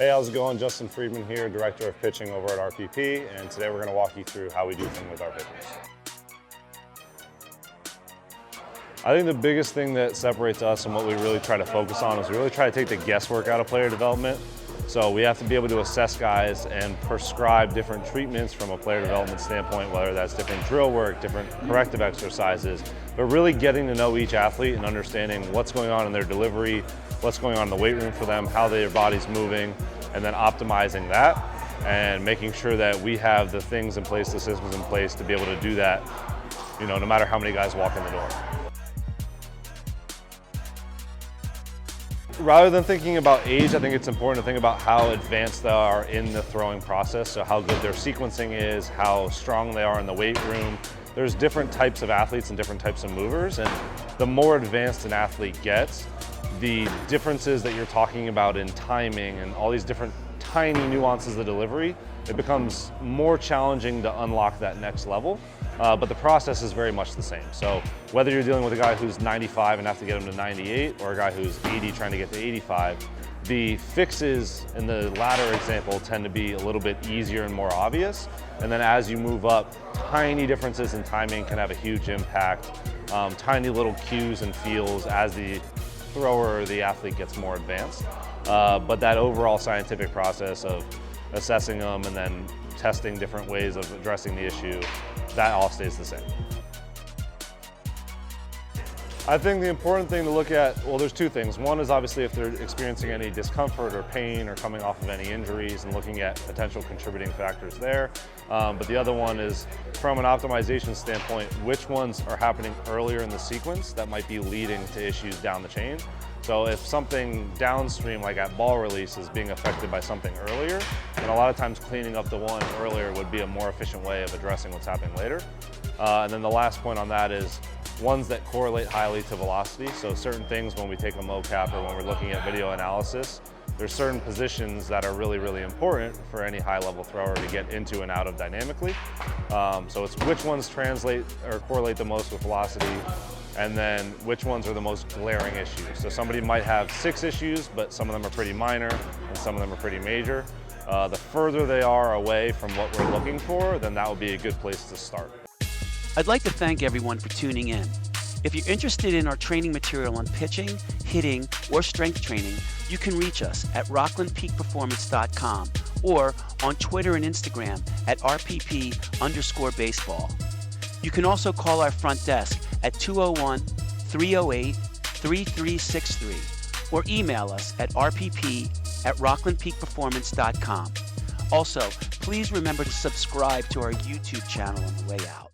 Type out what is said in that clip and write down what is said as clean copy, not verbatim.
Hey, how's it going? Justin Friedman here, Director of Pitching over at RPP, and today we're going to walk you through how we do things with our pitchers. I think the biggest thing that separates us and what we really try to focus on is we really try to take the guesswork out of player development. So we have to be able to assess guys and prescribe different treatments from a player development standpoint, whether that's different drill work, different corrective exercises, but really getting to know each athlete and understanding what's going on in their delivery, what's going on in the weight room for them, how their body's moving, and then optimizing that and making sure that we have the things in place, the systems in place to be able to do that, no matter how many guys walk in the door. Rather than thinking about age, I think it's important to think about how advanced they are in the throwing process, so how good their sequencing is, how strong they are in the weight room. There's different types of athletes and different types of movers, and the more advanced an athlete gets, the differences that you're talking about in timing and all these different tiny nuances of delivery, it becomes more challenging to unlock that next level. But the process is very much the same. So whether you're dealing with a guy who's 95 and have to get him to 98, or a guy who's 80 trying to get to 85, the fixes in the latter example tend to be a little bit easier and more obvious. And then as you move up, tiny differences in timing can have a huge impact. Tiny little cues and feels as the thrower or the athlete gets more advanced. But that overall scientific process of assessing them and then testing different ways of addressing the issue, that all stays the same. I think the important thing to look at, well, there's two things. One is obviously if they're experiencing any discomfort or pain or coming off of any injuries and looking at potential contributing factors there. But the other one is from an optimization standpoint, which ones are happening earlier in the sequence that might be leading to issues down the chain. So if something downstream, like at ball release, is being affected by something earlier, then a lot of times cleaning up the one earlier would be a more efficient way of addressing what's happening later. And then the last point on that is ones that correlate highly to velocity. So certain things when we take a mocap or when we're looking at video analysis, there's certain positions that are really, really important for any high-level thrower to get into and out of dynamically. So it's which ones translate or correlate the most with velocity, and then which ones are the most glaring issues. So somebody might have 6 issues, but some of them are pretty minor and some of them are pretty major. The further they are away from what we're looking for, then that would be a good place to start. I'd like to thank everyone for tuning in. If you're interested in our training material on pitching, hitting, or strength training, you can reach us at rocklandpeakperformance.com or on Twitter and Instagram at RPP_baseball. You can also call our front desk at 201-308-3363 or email us at rpp@rocklandpeakperformance.com. Also, please remember to subscribe to our YouTube channel on the way out.